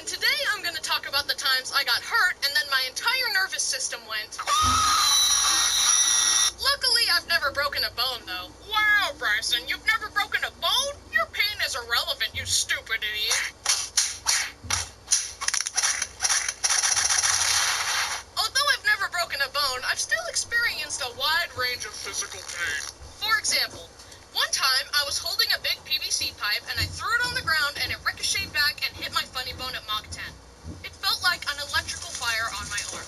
And today I'm going to talk about the times I got hurt and then my entire nervous system went. Luckily, I've never broken a bone, though. Wow, Bryson, you've never broken a bone? Your pain is irrelevant, you stupid idiot. Although I've never broken a bone, I've still experienced a wide range of physical pain. For example, one time I was holding a big PVC pipe and I threw it on the ground and it ricocheted back and hit my funny bone at Mach 10. It felt like an electrical fire on my arm.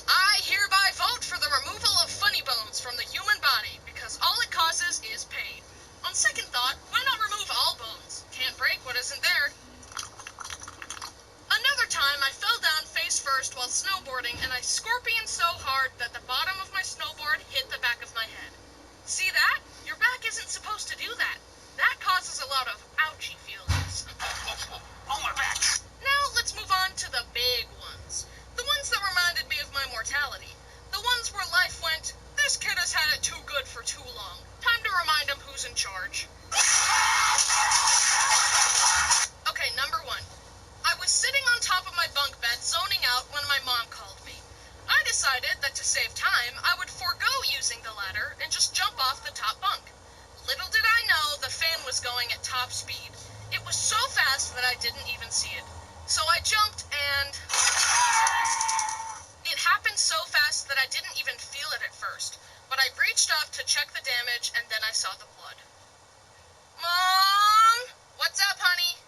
I hereby vote for the removal of funny bones from the human body because all it causes is pain. On second thought, why not remove all bones? Can't break what isn't there. Another time I fell down face first while snowboarding and I scorpioned so hard that the bottom of my snowboard hit the back of my head. See that? Your back isn't supposed to do that. That causes a lot of ouchy feelings. Oh, my back! Now let's move on to the big ones. The ones that reminded me of my mortality. The ones where life went, this kid has had it too good for too long. Time to remind him who's in charge. Okay, number one. I was sitting on top of my bunk bed zoning out when my mom called me. I decided that to save time, I would forego using the ladder and just jump off the top bunk. Little did I know the fan was going at top speed. It was so fast that I didn't even see it. So I jumped and... It happened so fast that I didn't even feel it at first, but I reached up to check the damage and then I saw the blood. Mom! What's up, honey?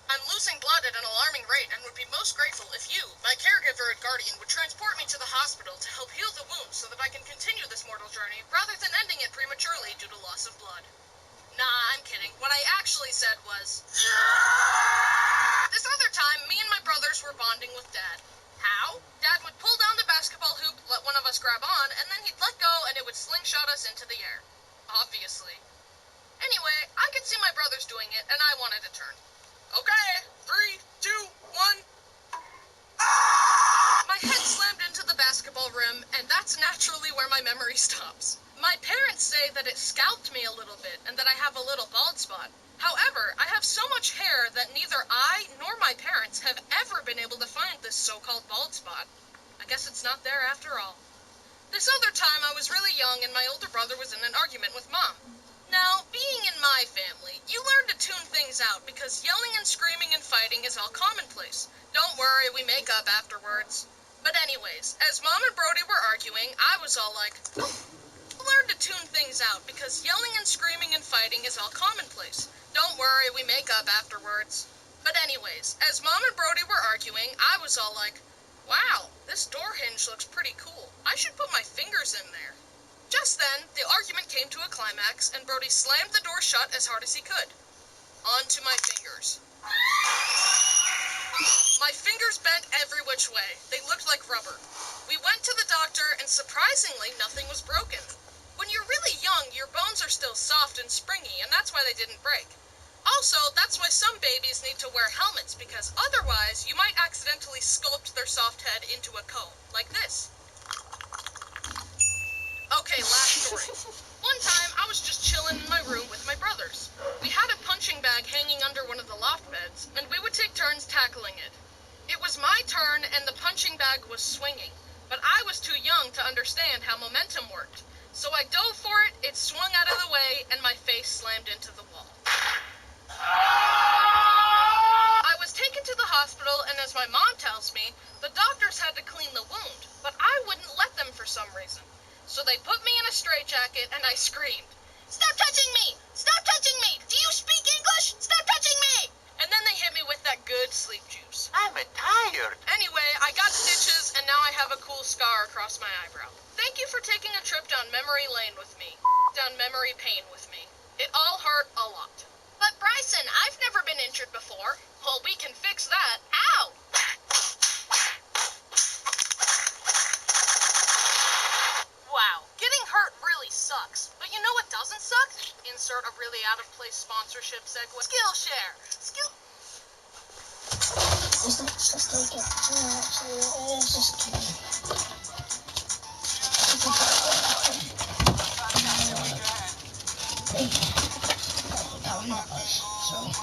I'm losing blood at an alarming rate and would be most grateful if you, my caregiver and guardian, would transport me to the hospital to help heal the wound so that I can continue this mortal journey rather than ending it prematurely due to loss of blood. Nah, I'm kidding. What I actually said was... This other time, me and my brothers were bonding with Dad. How? Dad would pull down the basketball hoop, let one of us grab on, and then he'd let go and it would slingshot us into the air. Obviously. Anyway, I could see my brothers doing it and I wanted to turn. Okay, 3, 2, 1. My head slammed into the basketball rim, and that's naturally where my memory stops. My parents say that it scalped me a little bit, and that I have a little bald spot. However, I have so much hair that neither I nor my parents have ever been able to find this so-called bald spot. I guess it's not there after all. This other time I was really young and my older brother was in an argument with Mom. Now, being in my family, you learn to tune things out because yelling and screaming and fighting is all commonplace. Don't worry, we make up afterwards. But anyways, as Mom and Brody were arguing, I was all like, you learn to tune things out because yelling and screaming and fighting is all commonplace. Don't worry, we make up afterwards. But anyways, as Mom and Brody were arguing, I was all like, wow, this door hinge looks pretty cool. I should put my fingers in there. Just then, the argument came to a climax, and Brody slammed the door shut as hard as he could. Onto my fingers. My fingers bent every which way. They looked like rubber. We went to the doctor, and surprisingly, nothing was broken. When you're really young, your bones are still soft and springy, and that's why they didn't break. Also, that's why some babies need to wear helmets, because otherwise, you might accidentally sculpt their soft head into a cone, like this. Okay, last story. One time, I was just chilling in my room with my brothers. We had a punching bag hanging under one of the loft beds, and we would take turns tackling it. It was my turn, and the punching bag was swinging, but I was too young to understand how momentum worked. So I dove for it, it swung out of the way, and my face slammed into the wall. I was taken to the hospital, and as my mom tells me, the doctors had to clean the wound, but I wouldn't let them for some reason. So they put me in a straitjacket, and I screamed, "Stop touching me! Stop touching me! Do you speak English? Stop touching me!" And then they hit me with that good sleep juice. I'm tired. Anyway, I sponsorship segue. Skillshare. Let's take it. Actually, let's just kidding. Oh, not us. Sorry.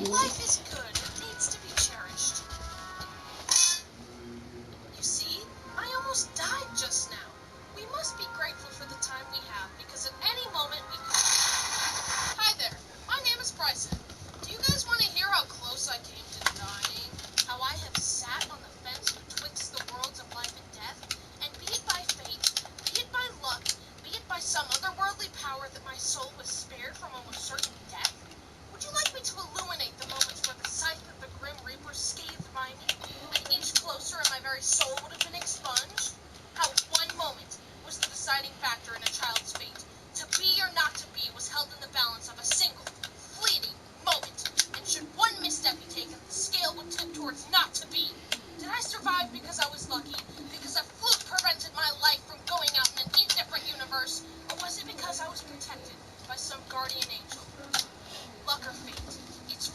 Life is good. It needs to be cherished. You see, I almost died just now. We must be grateful for the time we have, because at any moment we could... Hi there. My name is Bryson. Do you guys want to hear how close I came to dying? How I have sat on the fence betwixt the worlds of life and death, and be it by fate, be it by luck, be it by some otherworldly power that my soul was spared from almost certain death? Would you like me to illuminate the moments where the scythe of the Grim Reaper scathed my knee, an inch closer and my very soul would have been expunged? How one moment was the deciding factor in a child's fate. To be or not to be was held in the balance of a single, fleeting moment, and should one misstep be taken, the scale would tip towards not to be. Did I survive because I was lucky, because a fluke prevented my life from going out in an indifferent universe, or was it because I was protected by some guardian angel? Luck or fate, it's